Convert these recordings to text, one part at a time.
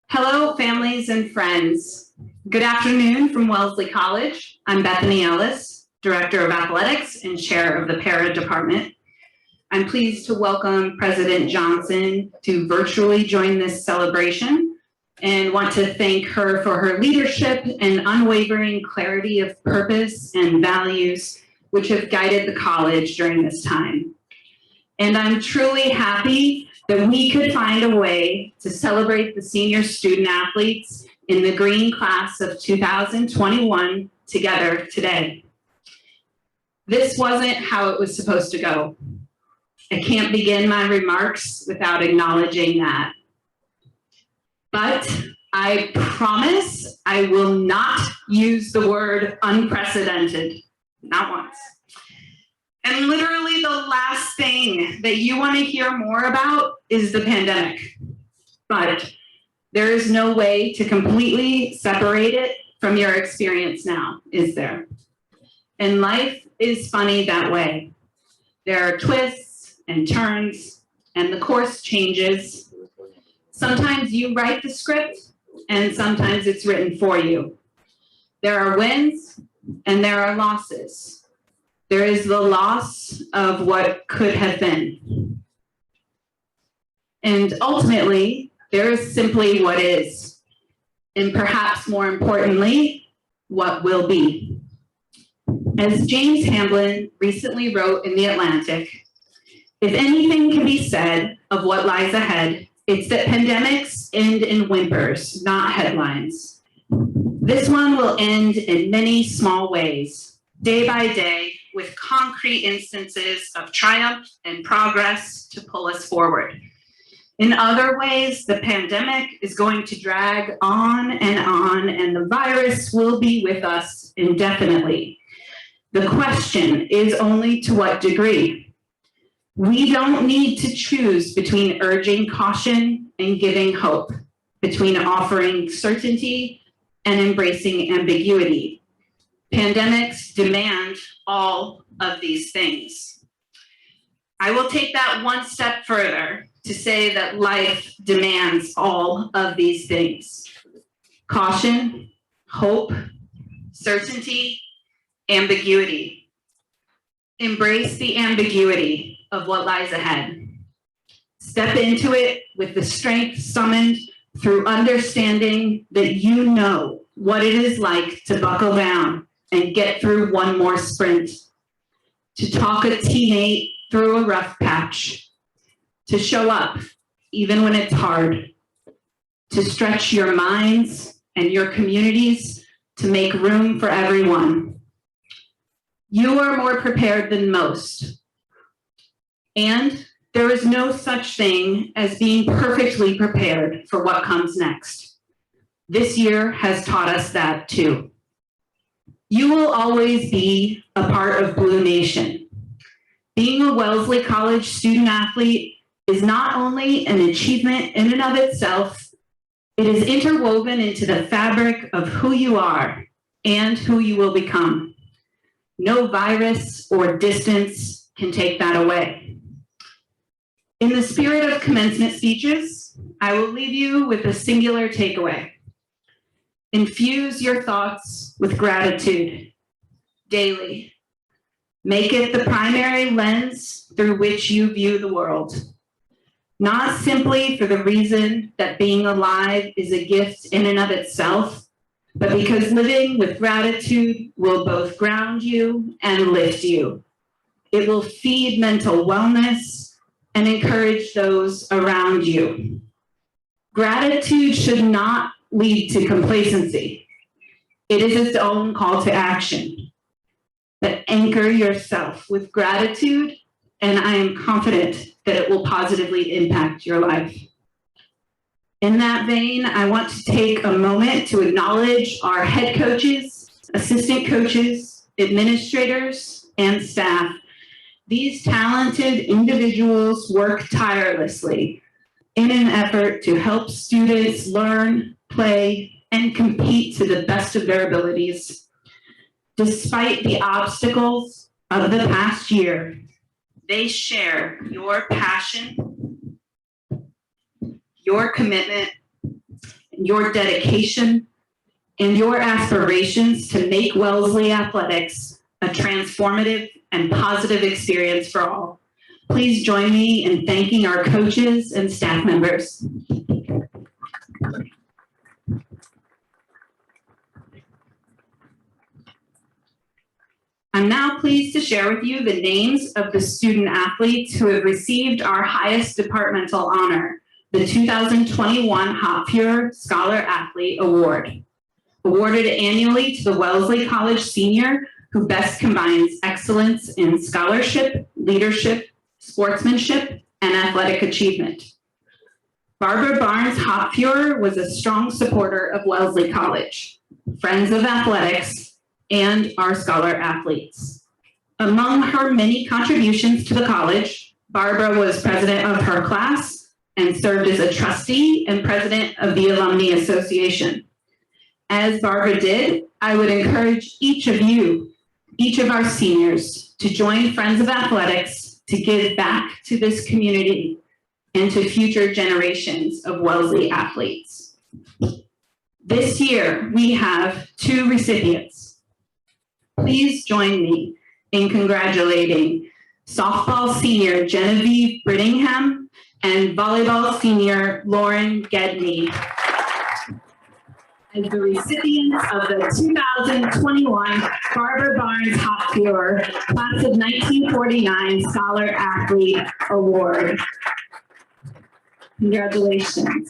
Hello, families and friends. Good afternoon from Wellesley College. I'm Bethany Ellis, Director of Athletics and Chair of the Para Department. I'm pleased to welcome President Johnson to virtually join this celebration and want to thank her for her leadership and unwavering clarity of purpose and values which have guided the college during this time. And I'm truly happy that we could find a way to celebrate the senior student athletes in the green class of 2021 together today. This wasn't how it was supposed to go. I can't begin my remarks without acknowledging that. But I promise I will not use the word unprecedented, not once. And literally the last thing that you want to hear more about is the pandemic. But there is no way to completely separate it from your experience now, is there? And life is funny that way. There are twists and turns, and the course changes. Sometimes you write the script, and sometimes it's written for you. There are wins, and there are losses. There is the loss of what could have been. And ultimately, there is simply what is, and perhaps more importantly, what will be. As James Hamblin recently wrote in The Atlantic, if anything can be said of what lies ahead, it's that pandemics end in whimpers, not headlines. This one will end in many small ways, day by day, with concrete instances of triumph and progress to pull us forward. In other ways, the pandemic is going to drag on, and the virus will be with us indefinitely. The question is only to what degree. We don't need to choose between urging caution and giving hope, between offering certainty and embracing ambiguity. Pandemics demand all of these things. I will take that one step further to say that life demands all of these things. Caution, hope, certainty, ambiguity. Embrace the ambiguity of what lies ahead. Step into it with the strength summoned through understanding that you know what it is like to buckle down and get through one more sprint, to talk a teammate through a rough patch, to show up even when it's hard, to stretch your minds and your communities to make room for everyone. You are more prepared than most. And there is no such thing as being perfectly prepared for what comes next. This year has taught us that too. You will always be a part of Blue Nation. Being a Wellesley College student athlete is not only an achievement in and of itself, it is interwoven into the fabric of who you are and who you will become. No virus or distance can take that away. In the spirit of commencement speeches, I will leave you with a singular takeaway. Infuse your thoughts with gratitude daily. Make it the primary lens through which you view the world. Not simply for the reason that being alive is a gift in and of itself, but because living with gratitude will both ground you and lift you. It will feed mental wellness and encourage those around you. Gratitude should not lead to complacency. It is its own call to action. But anchor yourself with gratitude, and I am confident that it will positively impact your life. In that vein, I want to take a moment to acknowledge our head coaches, assistant coaches, administrators, and staff. These talented individuals work tirelessly in an effort to help students learn, play, and compete to the best of their abilities. Despite the obstacles of the past year, they share your passion your commitment, your dedication, and your aspirations to make Wellesley Athletics a transformative and positive experience for all. Please join me in thanking our coaches and staff members. I'm now pleased to share with you the names of the student athletes who have received our highest departmental honor, the 2021 Hopfure Scholar Athlete Award. Awarded annually to the Wellesley College senior who best combines excellence in scholarship, leadership, sportsmanship, and athletic achievement. Barbara Barnes Hopfure was a strong supporter of Wellesley College, Friends of Athletics, and our scholar athletes. Among her many contributions to the college, Barbara was president of her class and served as a trustee and president of the Alumni Association. As Barbara did, I would encourage each of you, each of our seniors, to join Friends of Athletics to give back to this community and to future generations of Wellesley athletes. This year, we have 2 recipients. Please join me in congratulating softball senior Genevieve Brittingham and volleyball senior Lauren Gedney as the recipients of the 2021 Barbara Barnes Hopfure Class of 1949 Scholar Athlete Award. Congratulations.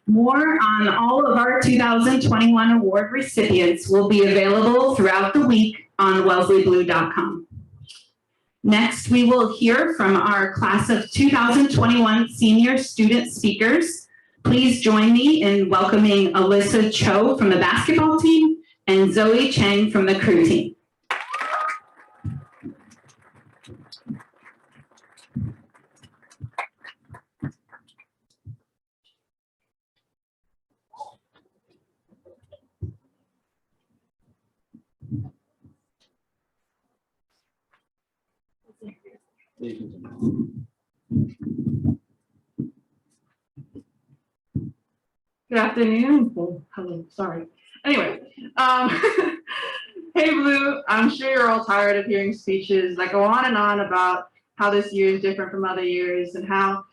More on all of our 2021 award recipients will be available throughout the week on WellesleyBlue.com. Next, we will hear from our class of 2021 senior student speakers. Please join me in welcoming Alyssa Cho from the basketball team and Zoe Cheng from the crew team. Good afternoon. Oh, hello, sorry. Anyway, hey Blue, I'm sure you're all tired of hearing speeches that go on and on about how this year is different from other years and how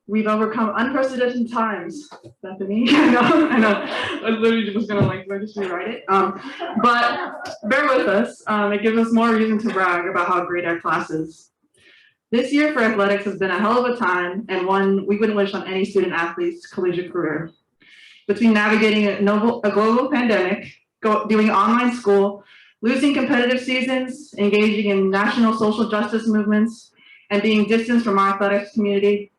we've overcome unprecedented times. Bethany, I know. I literally was gonna just rewrite it. But bear with us. It gives us more reason to brag about how great our class is. This year for athletics has been a hell of a time and one we wouldn't wish on any student athlete's collegiate career. Between navigating a global pandemic, doing online school, losing competitive seasons, engaging in national social justice movements, and being distanced from our athletics community,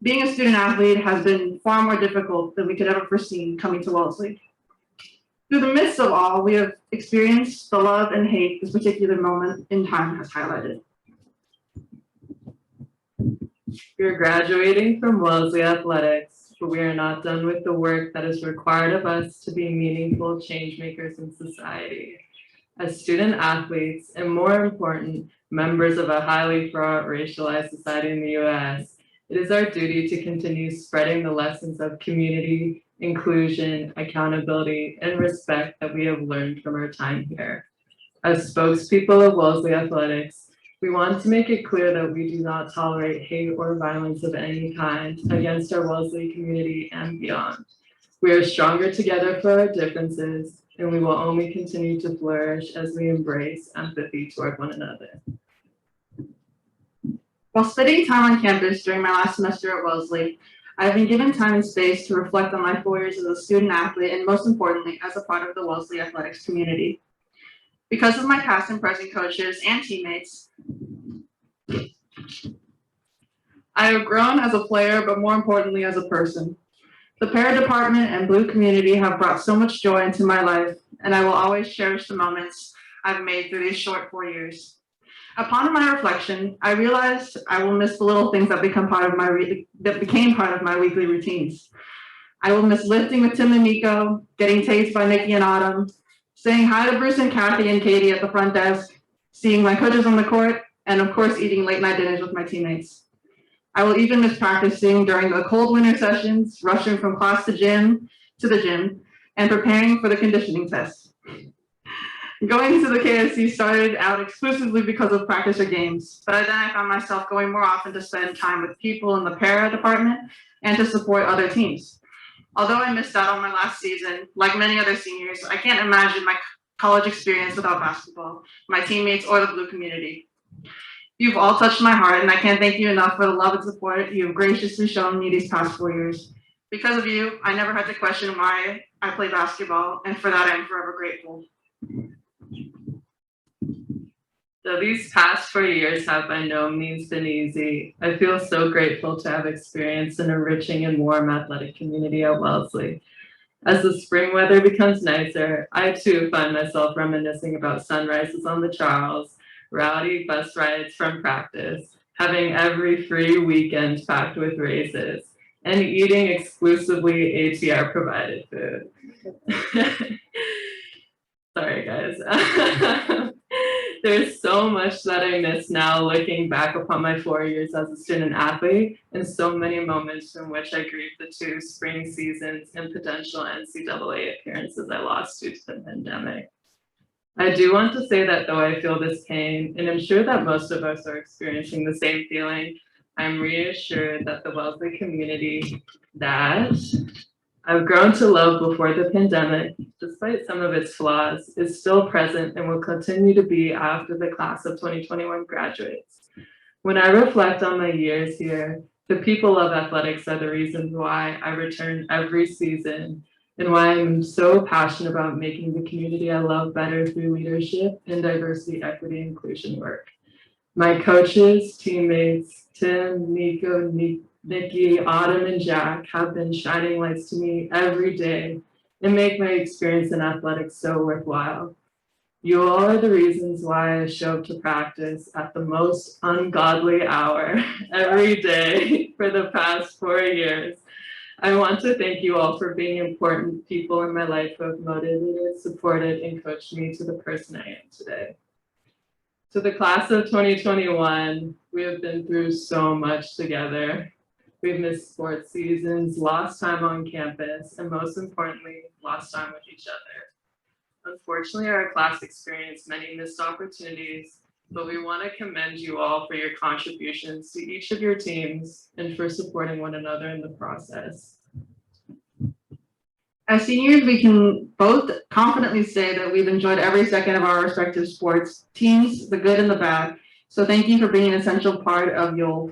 being a student athlete has been far more difficult than we could ever foreseen coming to Wellesley. Through the midst of all, we have experienced the love and hate this particular moment in time has highlighted. We are graduating from Wellesley Athletics, but we are not done with the work that is required of us to be meaningful change makers in society. As student athletes, and more important, members of a highly fraught racialized society in the US, it is our duty to continue spreading the lessons of community, inclusion, accountability, and respect that we have learned from our time here. As spokespeople of Wellesley Athletics, we want to make it clear that we do not tolerate hate or violence of any kind against our Wellesley community and beyond. We are stronger together for our differences, and we will only continue to flourish as we embrace empathy toward one another. While spending time on campus during my last semester at Wellesley, I have been given time and space to reflect on my 4 years as a student athlete and most importantly, as a part of the Wellesley Athletics community. Because of my past and present coaches and teammates, I have grown as a player, but more importantly, as a person. The para department and Blue community have brought so much joy into my life, and I will always cherish the moments I've made through these short 4 years. Upon my reflection, I realized I will miss the little things that became part of my weekly routines. I will miss lifting with Tim and Nico, getting tased by Nikki and Autumn, saying hi to Bruce and Kathy and Katie at the front desk, seeing my coaches on the court, and of course, eating late night dinners with my teammates. I will even miss practicing during the cold winter sessions, rushing from class to the gym, and preparing for the conditioning test. Going to the KSC started out exclusively because of practice or games, but then I found myself going more often to spend time with people in the para department and to support other teams. Although I missed out on my last season, like many other seniors, I can't imagine my college experience without basketball, my teammates, or the Blue community. You've all touched my heart, and I can't thank you enough for the love and support you have graciously shown me these past 4 years. Because of you, I never had to question why I play basketball, and for that, I'm forever grateful. Though these past 4 years have by no means been easy, I feel so grateful to have experienced an enriching and warm athletic community at Wellesley. As the spring weather becomes nicer, I too find myself reminiscing about sunrises on the Charles, rowdy bus rides from practice, having every free weekend packed with races, and eating exclusively ATR provided food. Sorry, guys. There's so much that I miss now looking back upon my 4 years as a student athlete, and so many moments in which I grieved the 2 spring seasons and potential NCAA appearances I lost due to the pandemic. I do want to say that though I feel this pain, and I'm sure that most of us are experiencing the same feeling, I'm reassured that the Wellesley community that I've grown to love before the pandemic, despite some of its flaws, is still present and will continue to be after the class of 2021 graduates. When I reflect on my years here, the people of athletics are the reasons why I return every season and why I'm so passionate about making the community I love better through leadership and diversity, equity, inclusion work. My coaches, teammates, Tim, Nico, Nikki, Autumn, and Jack have been shining lights to me every day and make my experience in athletics so worthwhile. You all are the reasons why I show up to practice at the most ungodly hour every day for the past 4 years. I want to thank you all for being important people in my life who have motivated, supported, and coached me to the person I am today. To the class of 2021, we have been through so much together. We've missed sports seasons, lost time on campus, and most importantly, lost time with each other. Unfortunately, our class experienced many missed opportunities, but we want to commend you all for your contributions to each of your teams and for supporting one another in the process. As seniors, we can both confidently say that we've enjoyed every second of our respective sports teams, the good and the bad. So thank you for being an essential part of YOL.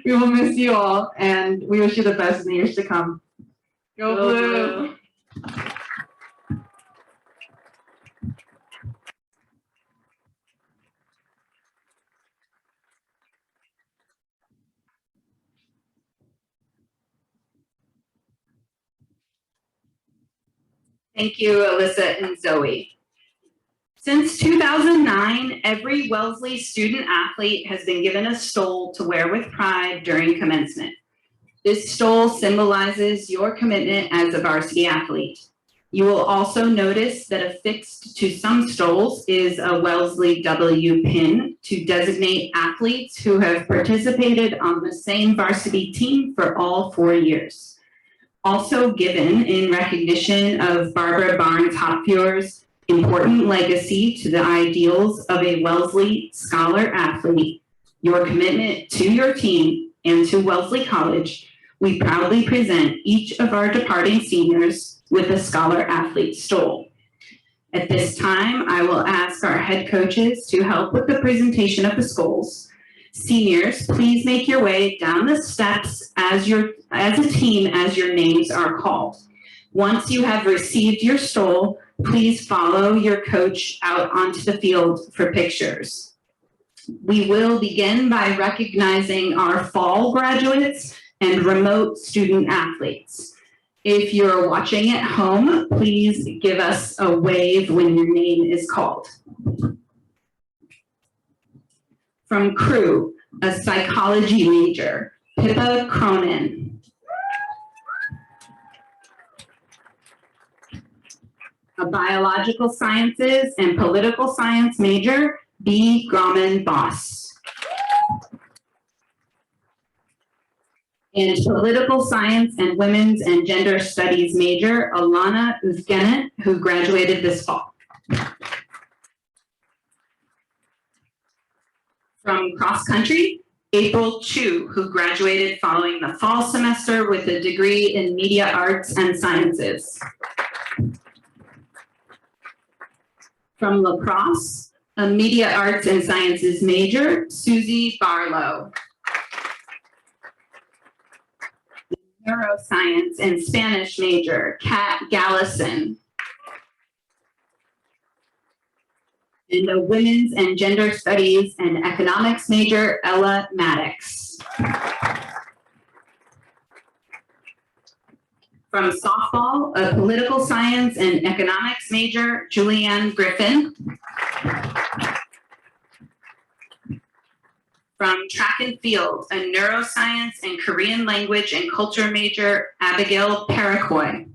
We will miss you all, and we wish you the best in the years to come. Go Blue! Thank you, Alyssa and Zoe. Since 2009, every Wellesley student athlete has been given a stole to wear with pride during commencement. This stole symbolizes your commitment as a varsity athlete. You will also notice that affixed to some stoles is a Wellesley W pin to designate athletes who have participated on the same varsity team for all 4 years. Also given in recognition of Barbara Barnes-Hopfeur's important legacy to the ideals of a Wellesley scholar athlete, your commitment to your team and to Wellesley College, we proudly present each of our departing seniors with a scholar athlete stole. At this time, I will ask our head coaches to help with the presentation of the stoles. Seniors, please make your way down the steps as a team as your names are called. Once you have received your stole, please follow your coach out onto the field for pictures. We will begin by recognizing our fall graduates and remote student athletes. If you're watching at home, please give us a wave when your name is called. From crew, a psychology major, Pippa Cronin. A biological sciences and political science major, B. Grauman Boss. And political science and women's and gender studies major, Alana Uzgenet, who graduated this fall. From cross country, April Chu, who graduated following the fall semester with a degree in media arts and sciences. From lacrosse, a media arts and sciences major, Susie Barlow. Neuroscience and Spanish major, Kat Gallison. And a women's and gender studies and economics major, Ella Maddox. From softball, a political science and economics major, Julianne Griffin. From track and field, a neuroscience and Korean language and culture major, Abigail Paracoy.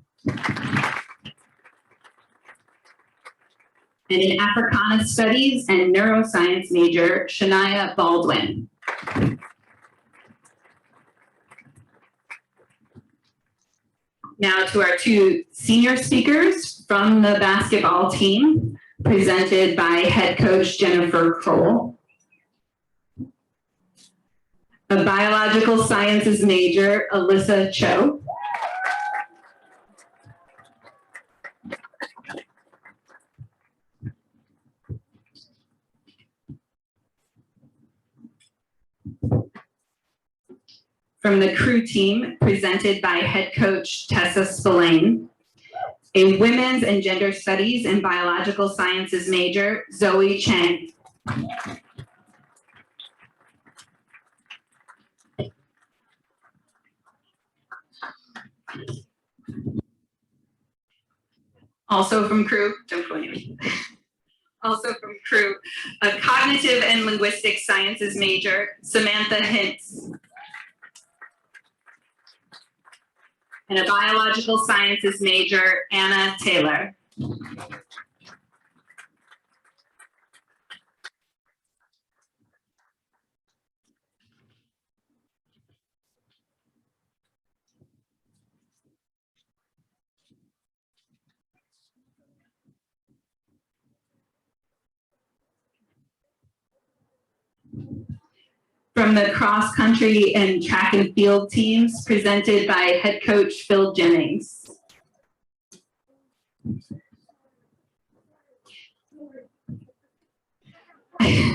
And an Africana studies and neuroscience major, Shania Baldwin. Now to our two senior speakers from the basketball team, presented by head coach Jennifer Kroll. A biological sciences major, Alyssa Cho. From the crew team, presented by head coach Tessa Spillane. A women's and gender studies and biological sciences major, Zoe Chang. Also from crew, don't go anywhere. Also from crew, a cognitive and linguistic sciences major, Samantha Hintz. And a biological sciences major, Anna Taylor. From the cross country and track and field teams, presented by head coach Phil Jennings. A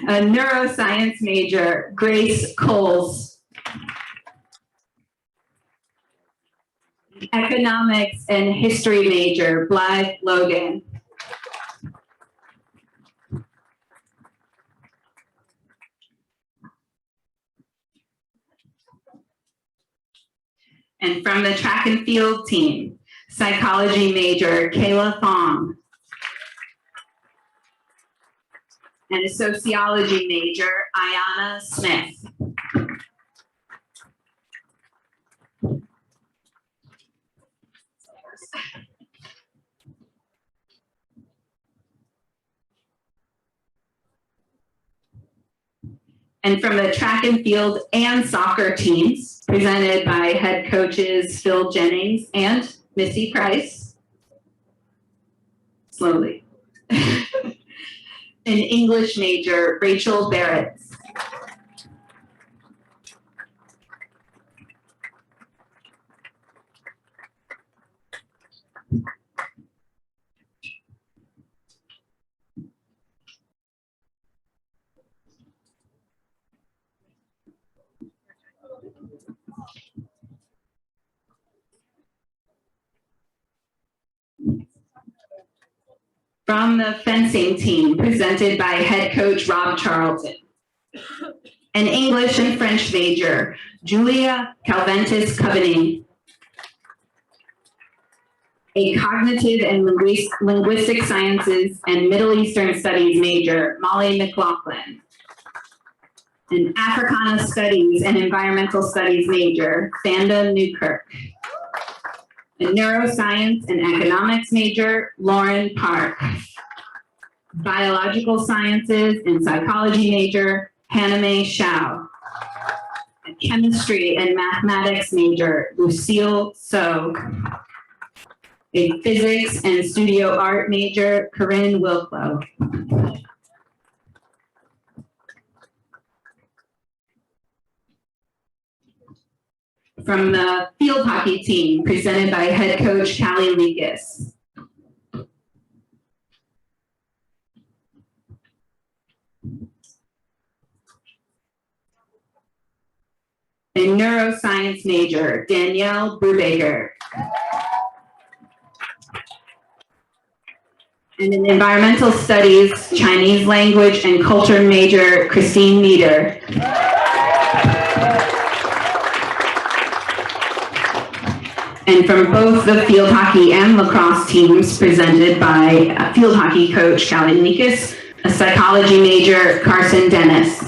neuroscience major, Grace Coles. Economics and history major, Blythe Logan. And from the track and field team, psychology major, Kayla Fong. And a sociology major, Ayana Smith. And from the track and field and soccer teams, presented by head coaches Phil Jennings and Missy Price. Slowly. An English major, Rachel Barrett. From the fencing team, presented by head coach Rob Charlton. An English and French major, Julia Calventis Coveney. A cognitive and linguistic sciences and Middle Eastern studies major, Molly McLaughlin. An Africana studies and environmental studies major, Sanda Newkirk. A neuroscience and economics major, Lauren Park. Biological sciences and psychology major, Hannah May Shao. A chemistry and mathematics major, Lucille So. A physics and studio art major, Corinne Wilklow. From the field hockey team, presented by head coach Callie Lekas. A neuroscience major, Danielle Brubaker. And an environmental studies, Chinese language and culture major, Christine Nieder. And from both the field hockey and lacrosse teams, presented by field hockey coach Callie Lekas, a psychology major, Carson Dennis.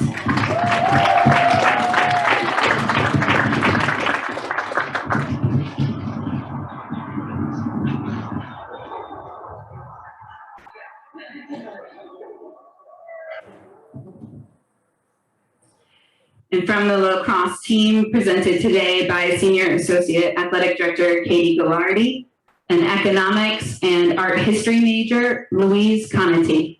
And from the lacrosse team, presented today by Senior Associate Athletic Director Katie Gallardi, an economics and art history major, Louise Conati.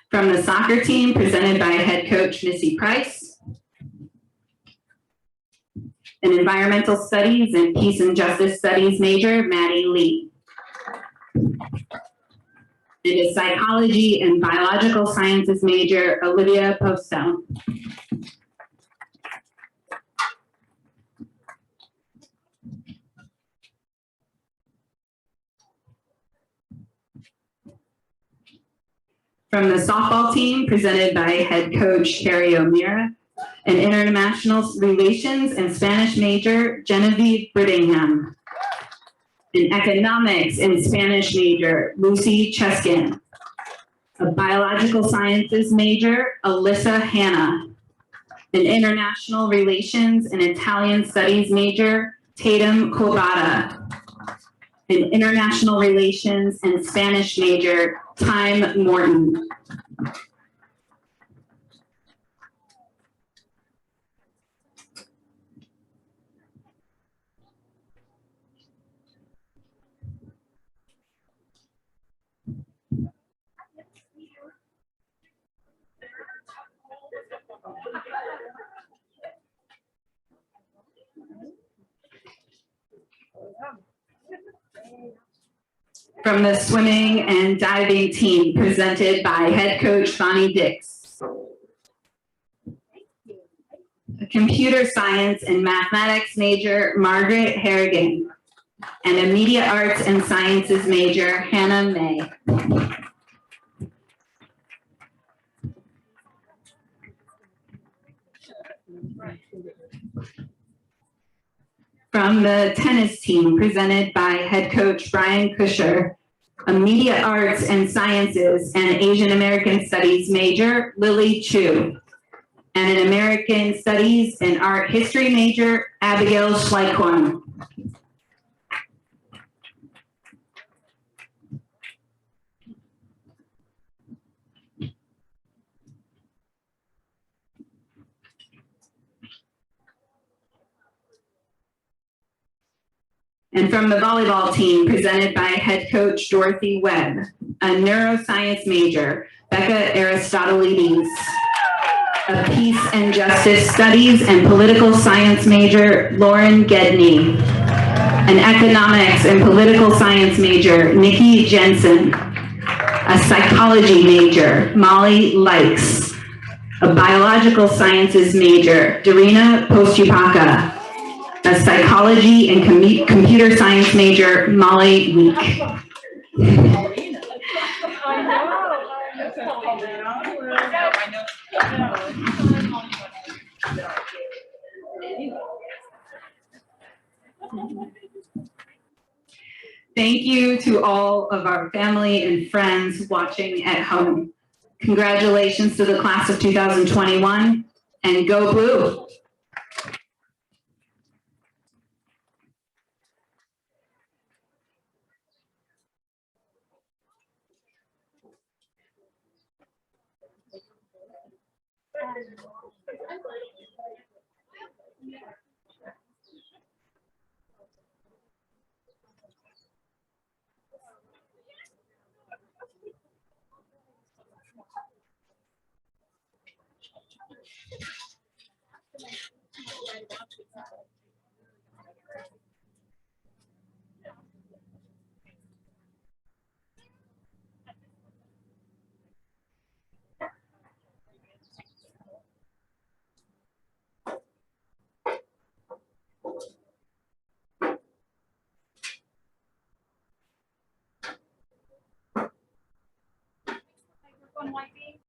From the soccer team, presented by head coach Missy Price. An environmental studies and peace and justice studies major, Maddie Lee. And a psychology and biological sciences major, Olivia Postone. From the softball team, presented by head coach Terry O'Meara. An international relations and Spanish major, Genevieve Brittingham. An economics and Spanish major, Lucy Cheskin. A biological sciences major, Alyssa Hanna. An international relations and Italian studies major, Tatum Kobata. An international relations and Spanish major, Time Morton. From the swimming and diving team, presented by head coach Bonnie Dix. A computer science and mathematics major, Margaret Harrigan. And a media arts and sciences major, Hannah May. From the tennis team, presented by head coach Brian Kusher, a media arts and sciences and Asian American studies major, Lily Chu, and an American studies and art history major, Abigail Schleichhorn. And from the volleyball team, presented by head coach Dorothy Webb, a neuroscience major, Becca Aristotelides, a peace and justice studies and political science major, Lauren Gedney, an economics and political science major, Nikki Jensen, a psychology major, Molly Likes, a biological sciences major, Darina Postupaka, a psychology and computer science major, Molly Week. Thank you to all of our family and friends watching at home. Congratulations to the class of 2021, and go Blue. Microphone might be